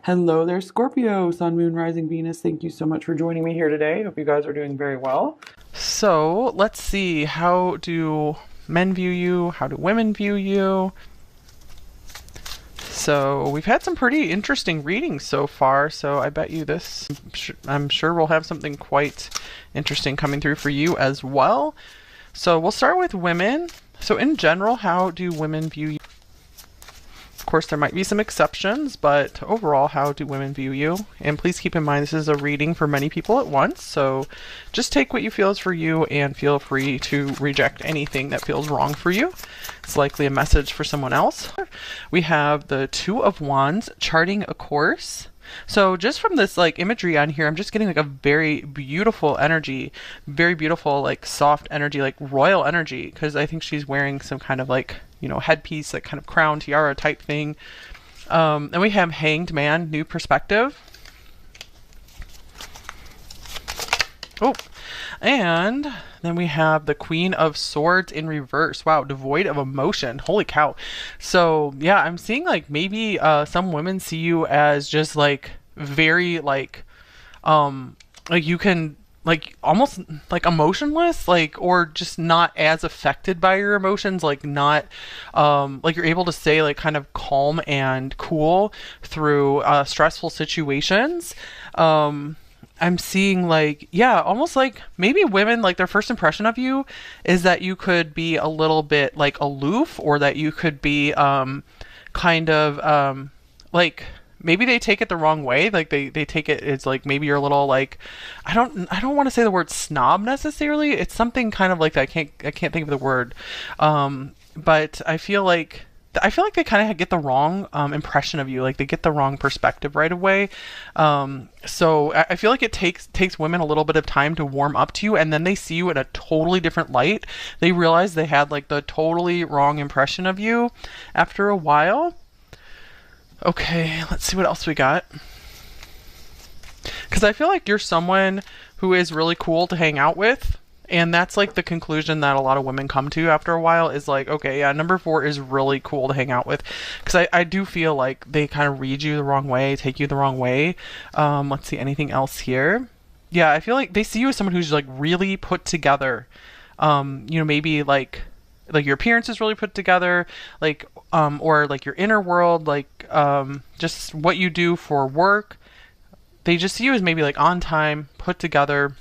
Hello there, Scorpio, Sun, Moon, Rising, Venus. Thank you so much for joining me here today. Hope you guys are doing very well. So let's see, how do men view you? How do women view you? So we've had some pretty interesting readings so far, so I bet you this, I'm sure we'll have something quite interesting coming through for you as well. So we'll start with women. So in general, how do women view you? Of course, there might be some exceptions, but overall, how do women view you? And please keep in mind, this is a reading for many people at once, so just take what you feel is for you and feel free to reject anything that feels wrong for you. It's likely a message for someone else. We have the Two of Wands, charting a course. So just from this like imagery on here, I'm just getting like a very beautiful energy, very beautiful like soft energy, like royal energy, because I think she's wearing some kind of like, you know, headpiece, like kind of crown tiara type thing. And we have Hanged Man, new perspective. Oh, and then we have the Queen of Swords in reverse. Wow, devoid of emotion. Holy cow. So yeah, I'm seeing like maybe some women see you as just like very like you can like almost like emotionless, like, or just not as affected by your emotions, like not like you're able to stay like kind of calm and cool through stressful situations. I'm seeing like, yeah, almost like maybe women, like their first impression of you is that you could be a little bit like aloof, or that you could be kind of like maybe they take it the wrong way. Like they take it, it's like maybe you're a little like, I don't want to say the word snob necessarily. It's something kind of like that. I can't think of the word. But I feel like they kind of get the wrong impression of you. Like they get the wrong perspective right away. So I feel like it takes women a little bit of time to warm up to you, and then they see you in a totally different light. They realize they had like the totally wrong impression of you after a while. Okay, let's see what else we got. Because I feel like you're someone who is really cool to hang out with. And that's like the conclusion that a lot of women come to after a while, is like, okay, yeah, number four is really cool to hang out with. Because I do feel like they kind of read you the wrong way, take you the wrong way. Let's see, anything else here? Yeah, I feel like they see you as someone who's like really put together. You know, maybe like your appearance is really put together, like or like your inner world, like just what you do for work. They just see you as maybe like on time, put together.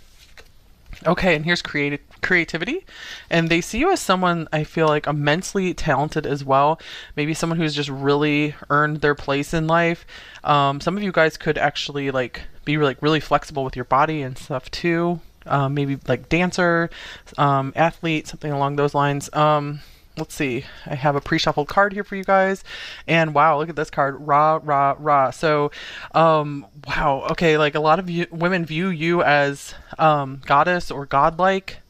Okay, and here's creativity. And they see you as someone, I feel like, immensely talented as well. Maybe someone who's just really earned their place in life. Some of you guys could actually like be like really flexible with your body and stuff too. Maybe like dancer, athlete, something along those lines. Let's see. I have a pre-shuffled card here for you guys. And wow, look at this card. Rah, rah, rah. So, wow. Okay, like a lot of women view you as goddess or godlike.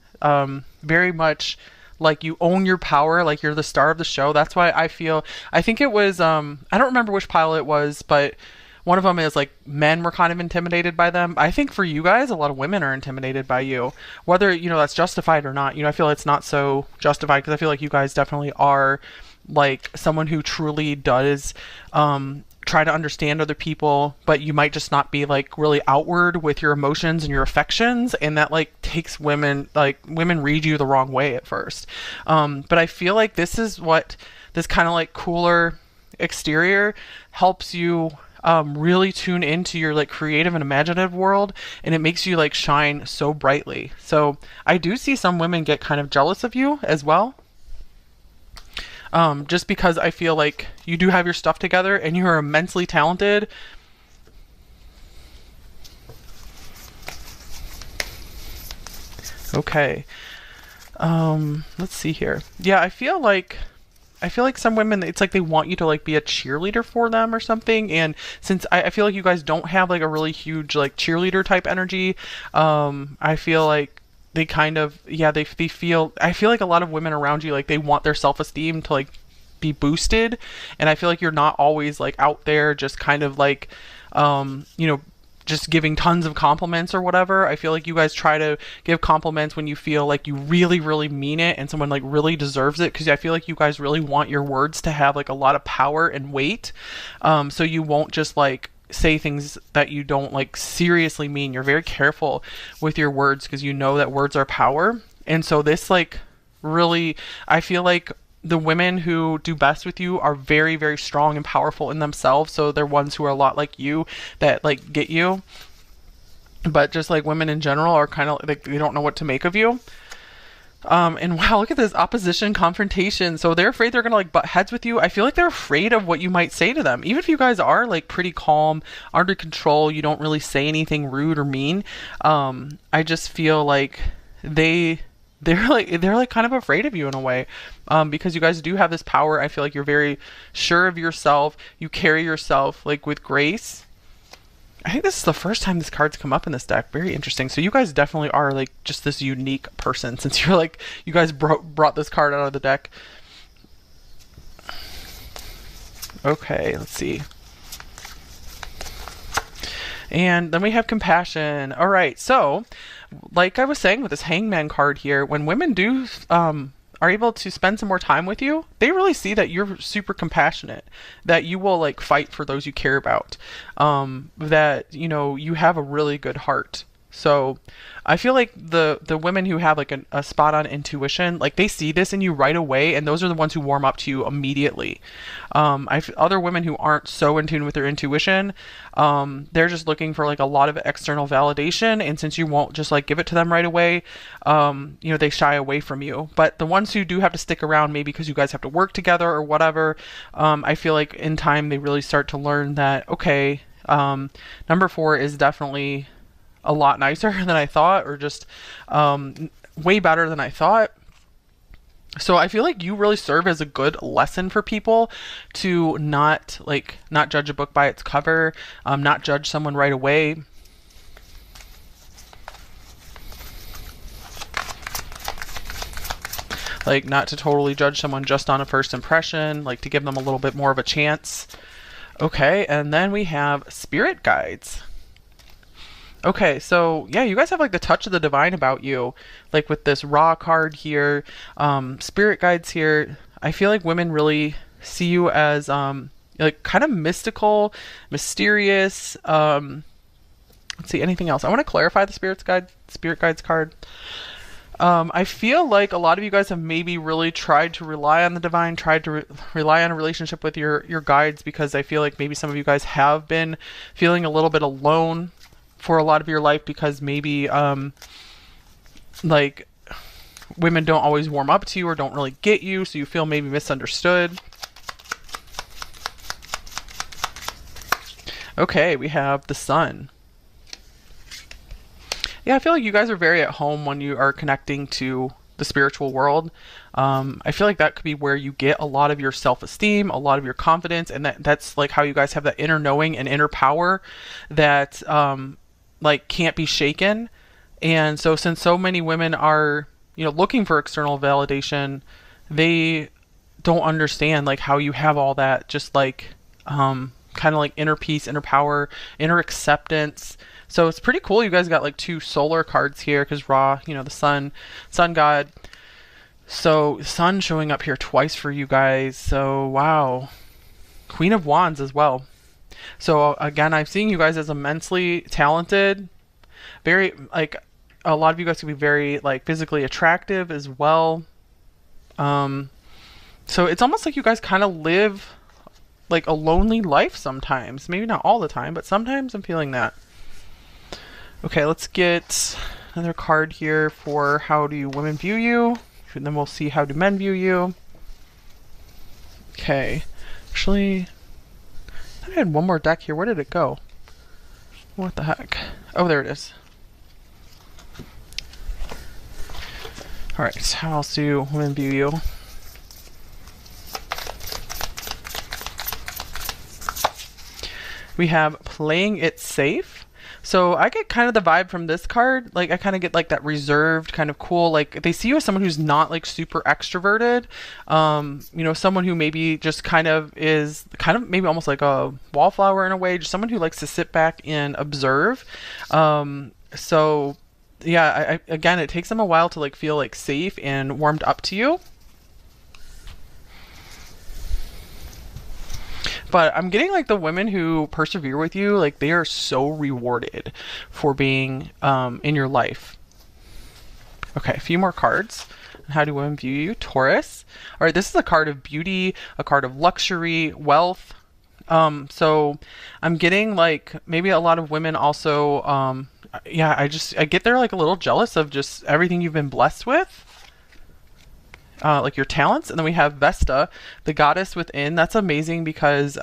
Very much like you own your power, like you're the star of the show. That's why I think it was, I don't remember which pile it was, but one of them is like men were kind of intimidated by them. I think for you guys, a lot of women are intimidated by you, whether, you know, that's justified or not. You know, I feel it's not so justified, because I feel like you guys definitely are like someone who truly does try to understand other people, but you might just not be like really outward with your emotions and your affections, and that like takes women, like women read you the wrong way at first. But I feel like this is what this kind of like cooler exterior helps you really tune into your like creative and imaginative world, and it makes you like shine so brightly. So I do see some women get kind of jealous of you as well, just because I feel like you do have your stuff together and you are immensely talented. Okay, let's see here. Yeah, I feel like some women, it's like they want you to like be a cheerleader for them or something. And since I feel like you guys don't have like a really huge like cheerleader type energy, I feel like they kind of, yeah, they feel, I feel like a lot of women around you, like they want their self-esteem to like be boosted. And I feel like you're not always like out there just kind of like, you know, just giving tons of compliments or whatever. I feel like you guys try to give compliments when you feel like you really, really mean it and someone like really deserves it, because I feel like you guys really want your words to have like a lot of power and weight. So you won't just like say things that you don't like seriously mean. You're very careful with your words because you know that words are power. And so this like really, I feel like the women who do best with you are very, very strong and powerful in themselves. So they're ones who are a lot like you that like get you. But just like women in general are kind of like they don't know what to make of you. And wow, look at this opposition confrontation. So they're afraid they're gonna like butt heads with you. I feel like they're afraid of what you might say to them. Even if you guys are like pretty calm, under control, you don't really say anything rude or mean. I just feel like they're like kind of afraid of you in a way, because you guys do have this power. I feel like you're very sure of yourself. You carry yourself like with grace. I think this is the first time this card's come up in this deck. Very interesting. So you guys definitely are like just this unique person since you're like, you guys brought this card out of the deck. Okay, let's see. And then we have compassion. All right. So like I was saying with this hangman card here, when women do, are able to spend some more time with you, they really see that you're super compassionate, that you will like fight for those you care about, that, you know, you have a really good heart. So I feel like the women who have like a spot on intuition, like they see this in you right away, and those are the ones who warm up to you immediately. Other women who aren't so in tune with their intuition, they're just looking for like a lot of external validation, and since you won't just like give it to them right away, you know, they shy away from you. But the ones who do have to stick around, maybe because you guys have to work together or whatever, I feel like in time they really start to learn that, okay, number 4 is definitely a lot nicer than I thought, or just way better than I thought. So I feel like you really serve as a good lesson for people to not judge a book by its cover, not judge someone right away. Like not to totally judge someone just on a first impression, like to give them a little bit more of a chance. Okay, and then we have spirit guides. Okay, so yeah, you guys have like the touch of the divine about you, like with this raw card here, spirit guides here. I feel like women really see you as like kind of mystical, mysterious. Let's see, anything else? I want to clarify the spirit guides card. I feel like a lot of you guys have maybe really tried to rely on the divine, tried to rely on a relationship with your guides, because I feel like maybe some of you guys have been feeling a little bit alone for a lot of your life, because maybe like women don't always warm up to you or don't really get you, so you feel maybe misunderstood. Okay, we have the sun. Yeah, I feel like you guys are very at home when you are connecting to the spiritual world. I feel like that could be where you get a lot of your self-esteem, a lot of your confidence, and that's like how you guys have that inner knowing and inner power that like can't be shaken. And so since so many women are, you know, looking for external validation, they don't understand like how you have all that, just like kind of like inner peace, inner power, inner acceptance. So it's pretty cool. You guys got like 2 solar cards here, because Ra, you know, the sun god. So sun showing up here twice for you guys. So wow, Queen of Wands as well. So again, I'm seeing you guys as immensely talented, very like a lot of you guys can be very like physically attractive as well. So it's almost like you guys kind of live like a lonely life sometimes. Maybe not all the time, but sometimes I'm feeling that. Okay, let's get another card here for how do women view you, and then we'll see how do men view you. Okay, actually, I had one more deck here. Where did it go? What the heck? Oh, there it is. Alright, how else do women view you? We have playing it safe. So I get kind of the vibe from this card, like I kind of get like that reserved, kind of cool, like they see you as someone who's not like super extroverted, you know, someone who maybe just kind of is kind of maybe almost like a wallflower in a way, just someone who likes to sit back and observe. So yeah, again, it takes them a while to like feel like safe and warmed up to you. But I'm getting like the women who persevere with you, like they are so rewarded for being in your life. Okay, a few more cards. How do women view you? Taurus. All right, this is a card of beauty, a card of luxury, wealth. So I'm getting like maybe a lot of women also, yeah, I get they're like a little jealous of just everything you've been blessed with. Like your talents. And then we have Vesta, the goddess within. That's amazing because, you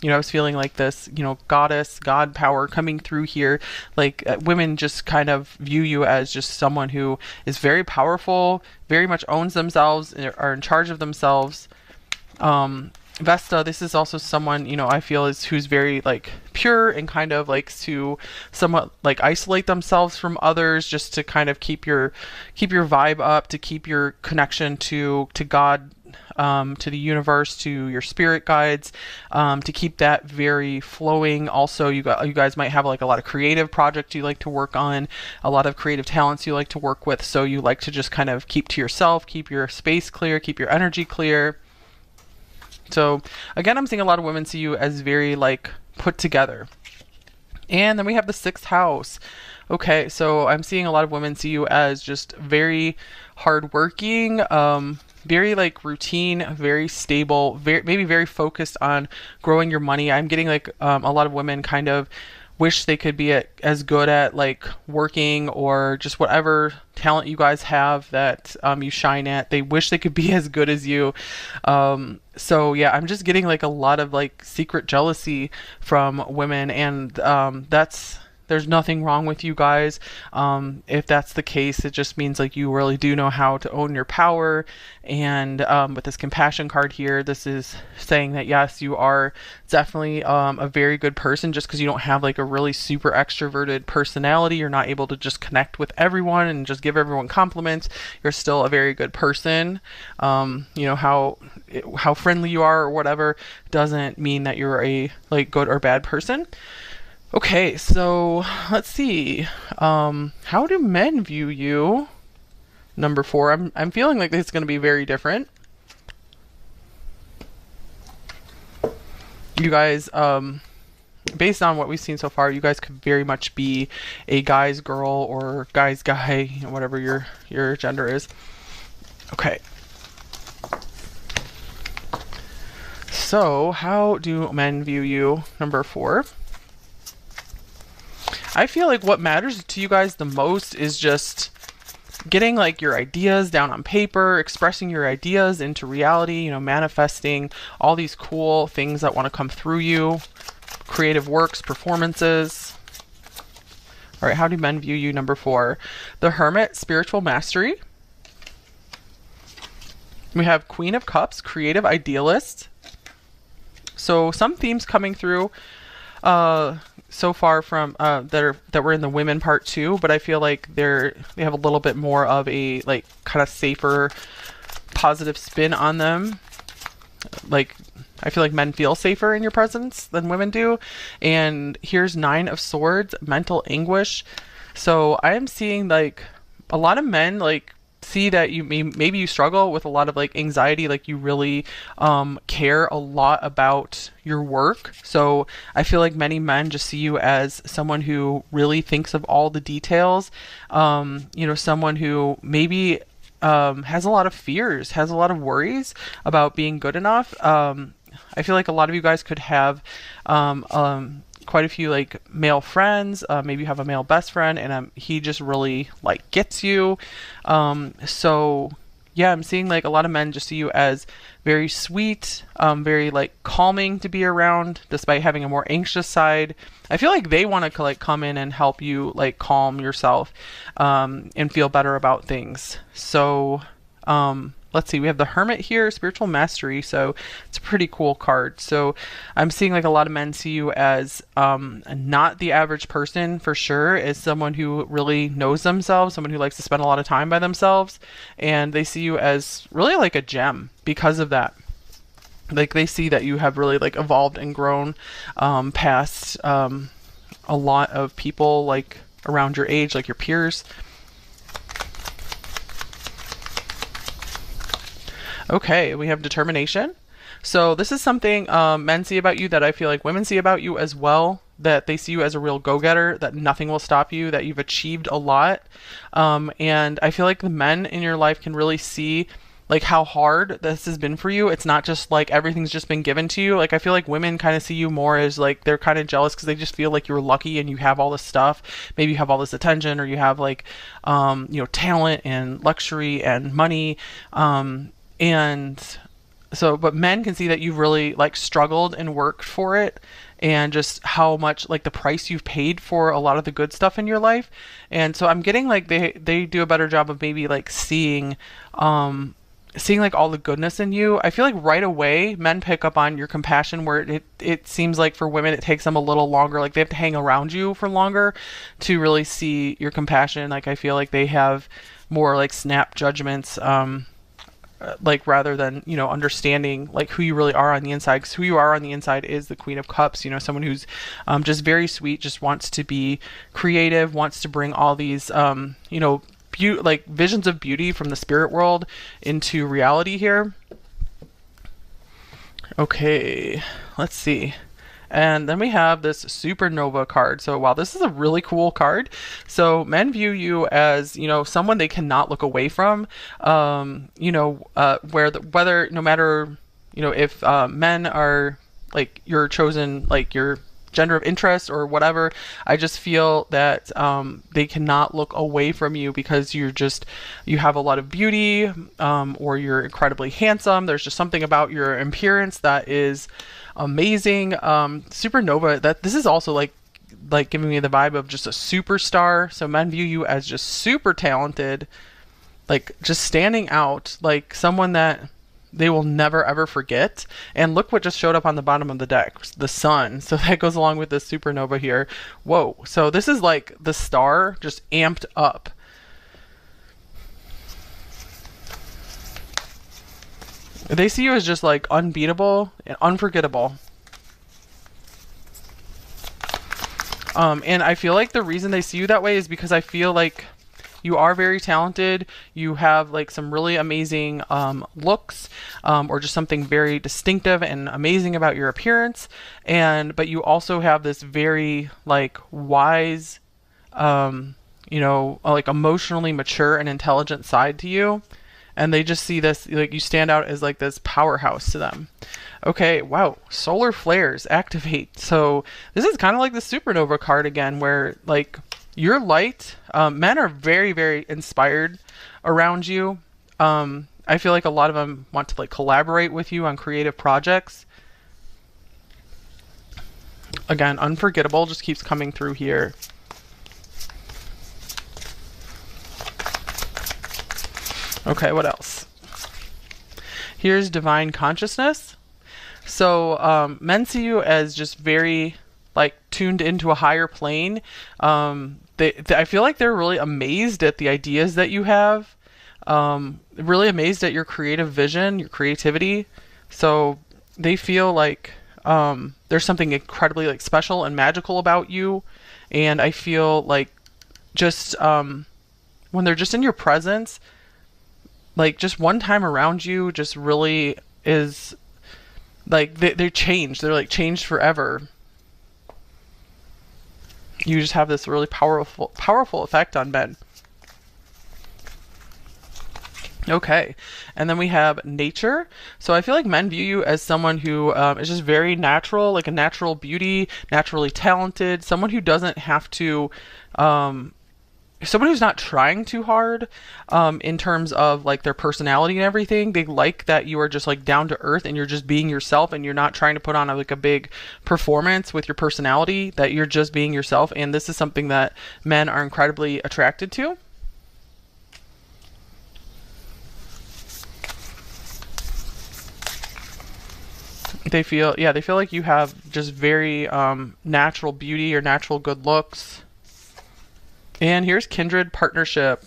know, I was feeling like this, you know, goddess, God power coming through here. Like women just kind of view you as just someone who is very powerful, very much owns themselves, are in charge of themselves. Vesta, this is also someone, you know, I feel is who's very like pure and kind of likes to somewhat like isolate themselves from others just to kind of keep your vibe up, to keep your connection to God, to the universe, to your spirit guides, to keep that very flowing. Also, you guys might have like a lot of creative projects you like to work on, a lot of creative talents you like to work with. So you like to just kind of keep to yourself, keep your space clear, keep your energy clear. So again, I'm seeing a lot of women see you as very like put together. And then we have the 6th house. Okay, so I'm seeing a lot of women see you as just very hardworking, very like routine, very stable, maybe very focused on growing your money. I'm getting like a lot of women kind of wish they could be as good at like working or just whatever talent you guys have that you shine at. They wish they could be as good as you. So yeah, I'm just getting like a lot of like secret jealousy from women, and there's nothing wrong with you guys. If that's the case, it just means like you really do know how to own your power. And with this compassion card here, this is saying that yes, you are definitely a very good person. Just because you don't have like a really super extroverted personality, you're not able to just connect with everyone and just give everyone compliments, you're still a very good person. You know, how friendly you are or whatever doesn't mean that you're a like good or bad person. Okay, so let's see. How do men view you? Number 4. I'm feeling like this is going to be very different. You guys, based on what we've seen so far, you guys could very much be a guy's girl or guy's guy, you know, whatever your gender is. Okay. So, how do men view you? Number 4. I feel like what matters to you guys the most is just getting like your ideas down on paper, expressing your ideas into reality, you know, manifesting all these cool things that want to come through you, creative works, performances. All right, how do men view you? Number 4. The Hermit, spiritual mastery. We have Queen of Cups, creative idealist. So some themes coming through so far from that were in the women part 2, but I feel like they have a little bit more of a like kind of safer, positive spin on them. Like I feel like men feel safer in your presence than women do. And here's 9 of Swords, mental anguish. So I am seeing like a lot of men like see that maybe you struggle with a lot of like anxiety, like you really care a lot about your work. So I feel like many men just see you as someone who really thinks of all the details, you know, someone who maybe has a lot of fears, has a lot of worries about being good enough. I feel like a lot of you guys could have quite a few like male friends. Maybe you have a male best friend, and he just really like gets you. So yeah, I'm seeing like a lot of men just see you as very sweet, very like calming to be around, despite having a more anxious side. I feel like they want to like come in and help you like calm yourself, and feel better about things. So let's see, we have the Hermit here, spiritual mastery. So it's a pretty cool card. So I'm seeing like a lot of men see you as not the average person for sure, as someone who really knows themselves, someone who likes to spend a lot of time by themselves. And they see you as really like a gem because of that. Like they see that you have really like evolved and grown past a lot of people like around your age, like your peers. Okay, we have determination. So this is something men see about you that I feel like women see about you as well. That they see you as a real go-getter, that nothing will stop you, that you've achieved a lot. And I feel like the men in your life can really see like how hard this has been for you. It's not just like everything's just been given to you. Like I feel like women kind of see you more as like they're kind of jealous because they just feel like you're lucky and you have all this stuff. Maybe you have all this attention or you have like talent and luxury and money. And so but men can see that you've really like struggled and worked for it, and just how much like the price you've paid for a lot of the good stuff in your life. And so I'm getting like they do a better job of maybe like seeing like all the goodness in you. I feel like right away men pick up on your compassion, where it seems like for women it takes them a little longer, like they have to hang around you for longer to really see your compassion. Like I feel like they have more like snap judgments, like rather than understanding like who you really are on the inside, because who you are on the inside is the Queen of Cups, someone who's just very sweet, just wants to be creative, wants to bring all these like visions of beauty from the spirit world into reality here. Okay, let's see. And then we have this supernova card. So wow, this is a really cool card. So men view you as, someone they cannot look away from. Whether no matter, if men are like your chosen, like your gender of interest or whatever, I just feel that they cannot look away from you because you have a lot of beauty, or you're incredibly handsome. There's just something about your appearance that is amazing. Supernova, that this is also like giving me the vibe of just a superstar. So men view you as just super talented, like just standing out, like someone that they will never ever forget. And look what just showed up on the bottom of the deck, the sun. So that goes along with this supernova here. Whoa. So this is like the star just amped up. They see you as just like unbeatable and unforgettable. And I feel like the reason they see you that way is because I feel like you are very talented. You have like some really amazing looks, or just something very distinctive and amazing about your appearance. But you also have this very like wise, like emotionally mature and intelligent side to you. And they just see this, like you stand out as like this powerhouse to them. Okay, wow, solar flares activate. So this is kind of like the supernova card again, where like your light, men are very, very inspired around you. I feel like a lot of them want to like collaborate with you on creative projects. Again, unforgettable just keeps coming through here. Okay, what else? Here's divine consciousness. So men see you as just very like tuned into a higher plane. I feel like they're really amazed at the ideas that you have, really amazed at your creative vision, your creativity. So they feel like there's something incredibly like special and magical about you. And I feel like just when they're just in your presence, like just one time around you just really is like they're changed. They're like changed forever. You just have this really powerful effect on men. Okay, and then we have nature. So I feel like men view you as someone who is just very natural, like a natural beauty, naturally talented, someone who doesn't have to someone who's not trying too hard in terms of like their personality and everything. They like that you are just like down to earth and you're just being yourself, and you're not trying to put on like a big performance with your personality, that you're just being yourself. And this is something that men are incredibly attracted to. They feel like you have just very natural beauty or natural good looks. And here's kindred partnership.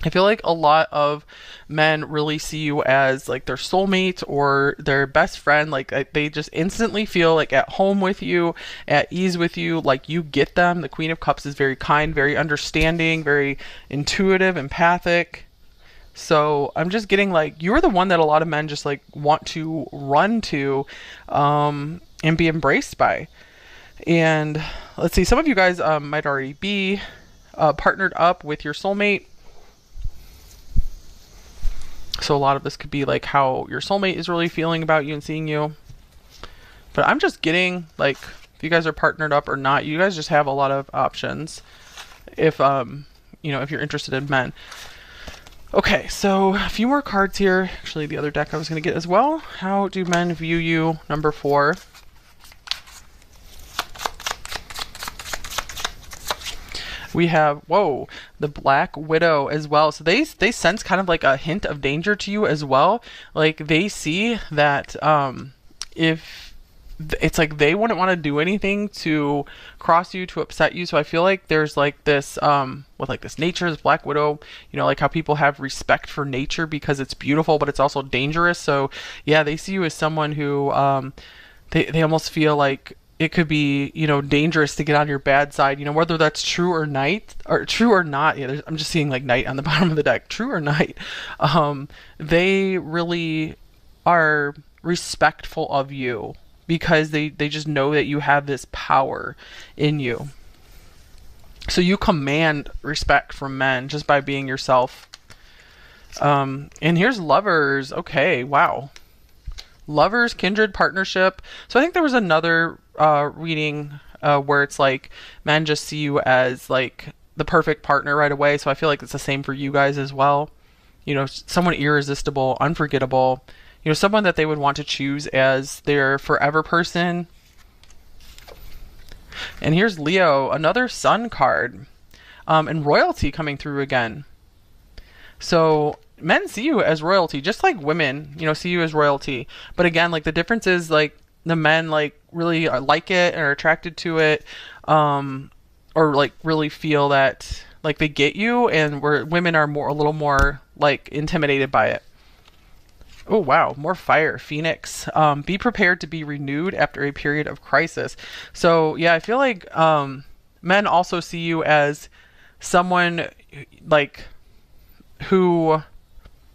I feel like a lot of men really see you as like their soulmate or their best friend. Like they just instantly feel like at home with you, at ease with you, like you get them. The Queen of Cups is very kind, very understanding, very intuitive, empathic. So I'm just getting like you're the one that a lot of men just like want to run to and be embraced by. And let's see, some of you guys might already be partnered up with your soulmate. So a lot of this could be like how your soulmate is really feeling about you and seeing you. But I'm just getting like if you guys are partnered up or not, you guys just have a lot of options if you know, if you're interested in men. Okay, so a few more cards here. Actually, the other deck I was going to get as well. How do men view you? Number 4. We have, whoa, the Black Widow as well. So they sense kind of like a hint of danger to you as well. Like they see that if it's like they wouldn't want to do anything to cross you, to upset you. So I feel like there's like this with like this nature, this Black Widow, you know, like how people have respect for nature because it's beautiful but it's also dangerous. So yeah, they see you as someone who they almost feel like it could be, you know, dangerous to get on your bad side, you know, whether that's true or true or not. Yeah, I'm just seeing like knight on the bottom of the deck, true or knight. They really are respectful of you because they just know that you have this power in you. So you command respect from men just by being yourself. And here's Lovers. Okay, wow. Lovers, kindred, partnership. So I think there was another reading where it's like men just see you as like the perfect partner right away. So I feel like it's the same for you guys as well. You know, someone irresistible, unforgettable. You know, someone that they would want to choose as their forever person. And here's Leo, another Sun card. And royalty coming through again. So men see you as royalty, just like women, you know, see you as royalty. But again, like the difference is like the men like really like it and are attracted to it, or like really feel that like they get you, and where women are a little more like intimidated by it. Oh, wow. More fire. Phoenix. Be prepared to be renewed after a period of crisis. So, yeah, I feel like men also see you as someone like who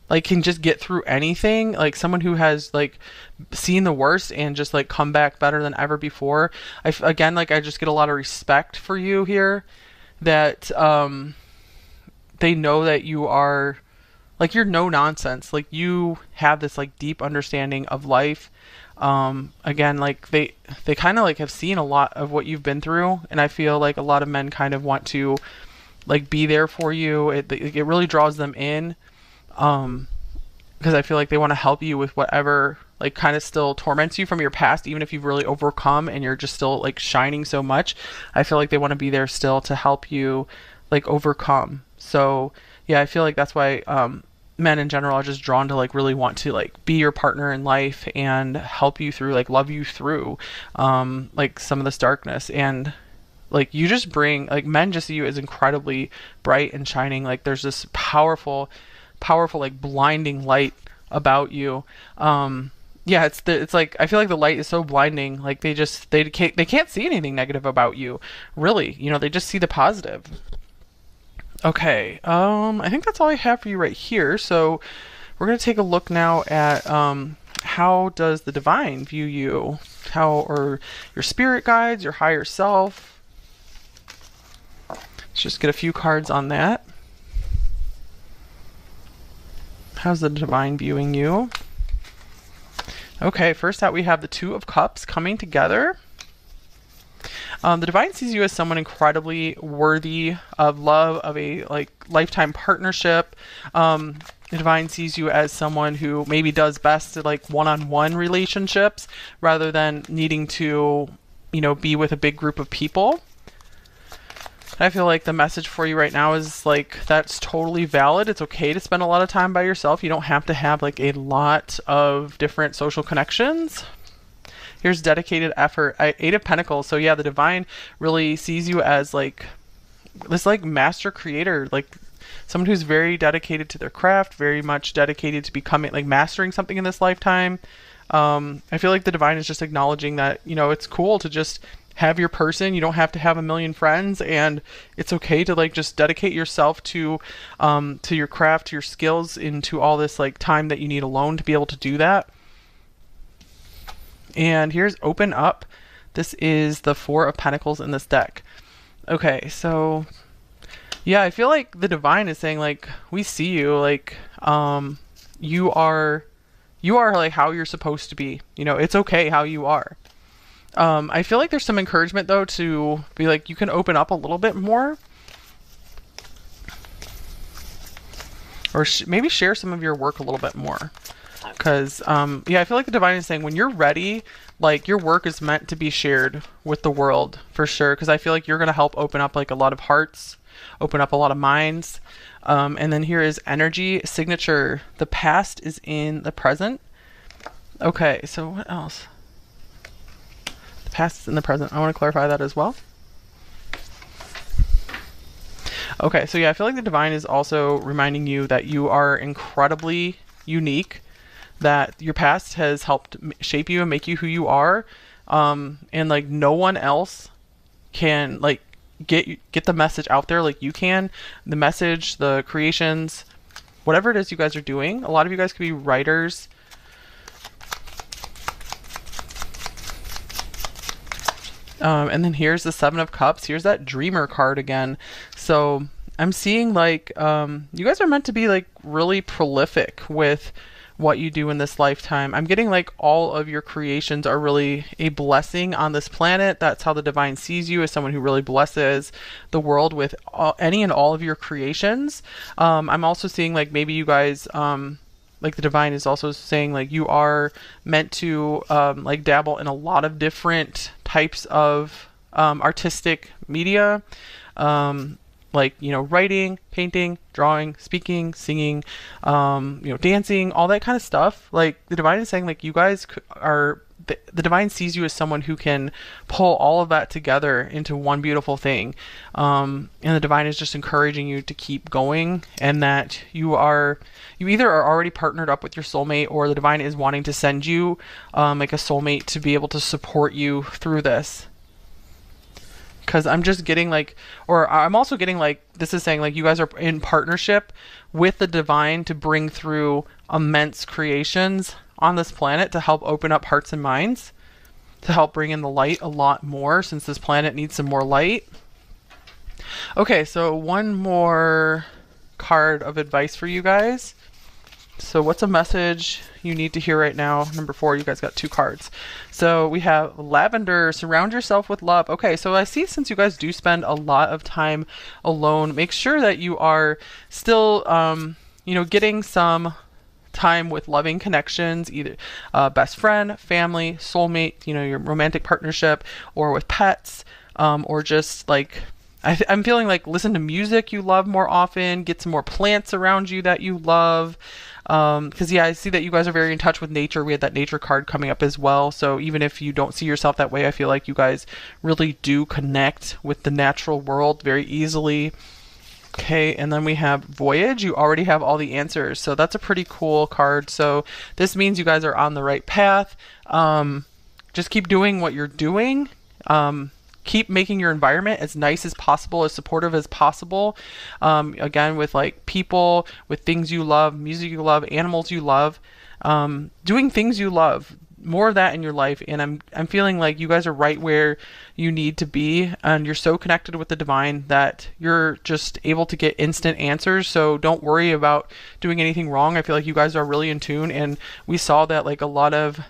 like can just get through anything. Like someone who has like seen the worst and just like come back better than ever before. Again, like I just get a lot of respect for you here, that they know that you are like you're no nonsense. Like you have this like deep understanding of life. Again, like they kind of like have seen a lot of what you've been through, and I feel like a lot of men kind of want to like be there for you. It really draws them in, because I feel like they want to help you with whatever like kind of still torments you from your past, even if you've really overcome and you're just still like shining so much. I feel like they want to be there still to help you like overcome. So yeah, I feel like that's why men in general are just drawn to like really want to like be your partner in life and help you through, like love you through like some of this darkness. And like you just bring, like men just see you as incredibly bright and shining. Like there's this powerful like blinding light about you. Yeah, it's like I feel like the light is so blinding. Like they can't see anything negative about you, really. You know, they just see the positive. Okay, I think that's all I have for you right here. So we're going to take a look now at how does the divine view you? How, or your spirit guides, your higher self? Let's just get a few cards on that. How's the divine viewing you? Okay, first out we have the Two of Cups coming together. The divine sees you as someone incredibly worthy of love, of a like lifetime partnership. The divine sees you as someone who maybe does best at like one-on-one relationships rather than needing to, you know, be with a big group of people. I feel like the message for you right now is like that's totally valid. It's okay to spend a lot of time by yourself. You don't have to have like a lot of different social connections. Here's dedicated effort. Eight of Pentacles. So yeah, the divine really sees you as like this like master creator, like someone who's very dedicated to their craft, very much dedicated to becoming like mastering something in this lifetime. I feel like the divine is just acknowledging that, you know, it's cool to just have your person. You don't have to have a million friends, and it's okay to like just dedicate yourself to your craft, to your skills, into all this like time that you need alone to be able to do that. And here's open up. This is the Four of Pentacles in this deck. Okay, so yeah, I feel like the divine is saying like, we see you, like you are like how you're supposed to be. You know, it's okay how you are. I feel like there's some encouragement though to be like, you can open up a little bit more, or maybe share some of your work a little bit more. Because yeah, I feel like the divine is saying when you're ready, like your work is meant to be shared with the world for sure. Because I feel like you're going to help open up like a lot of hearts, open up a lot of minds. And then here is energy signature. The past is in the present. Okay, so what else? The past is in the present. I want to clarify that as well. Okay, so yeah, I feel like the divine is also reminding you that you are incredibly unique, that your past has helped shape you and make you who you are. And like no one else can like get the message out there like you can. The message, the creations, whatever it is you guys are doing. A lot of you guys could be writers. And then here's the Seven of Cups. Here's that Dreamer card again. So I'm seeing like you guys are meant to be like really prolific with what you do in this lifetime. I'm getting like all of your creations are really a blessing on this planet. That's how the divine sees you, as someone who really blesses the world with any and all of your creations. I'm also seeing like maybe you guys like the divine is also saying like you are meant to like dabble in a lot of different types of artistic media, like, you know, writing, painting, drawing, speaking, singing, you know, dancing, all that kind of stuff. Like the divine is saying like you guys are, the divine sees you as someone who can pull all of that together into one beautiful thing. And the divine is just encouraging you to keep going, and that you either are already partnered up with your soulmate, or the divine is wanting to send you like a soulmate to be able to support you through this. Because I'm just getting like, or I'm also getting like, this is saying like you guys are in partnership with the divine to bring through immense creations on this planet to help open up hearts and minds, to help bring in the light a lot more, since this planet needs some more light. Okay, so one more card of advice for you guys. So what's a message you need to hear right now? Number 4, you guys got 2 cards. So we have Lavender, surround yourself with love. Okay, so I see since you guys do spend a lot of time alone, make sure that you are still, you know, getting some time with loving connections, either best friend, family, soulmate, you know, your romantic partnership, or with pets, or just like, I'm feeling like listen to music you love more often, get some more plants around you that you love. Because yeah, I see that you guys are very in touch with nature. We had that nature card coming up as well. So even if you don't see yourself that way, I feel like you guys really do connect with the natural world very easily. Okay, and then we have Voyage. You already have all the answers, so that's a pretty cool card. So this means you guys are on the right path. Just keep doing what you're doing. Keep making your environment as nice as possible, as supportive as possible. Again, with like people, with things you love, music you love, animals you love, doing things you love. More of that in your life, and I'm feeling like you guys are right where you need to be, and you're so connected with the divine that you're just able to get instant answers. So don't worry about doing anything wrong. I feel like you guys are really in tune, and we saw that like a lot of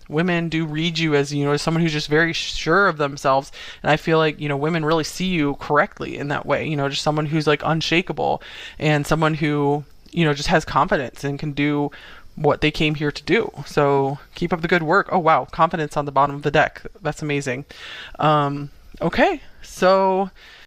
women do read you as, you know, as someone who's just very sure of themselves, and I feel like, you know, women really see you correctly in that way, you know, just someone who's like unshakable, and someone who, you know, just has confidence and can do what they came here to do. So keep up the good work. Oh wow, confidence on the bottom of the deck. That's amazing. Okay, so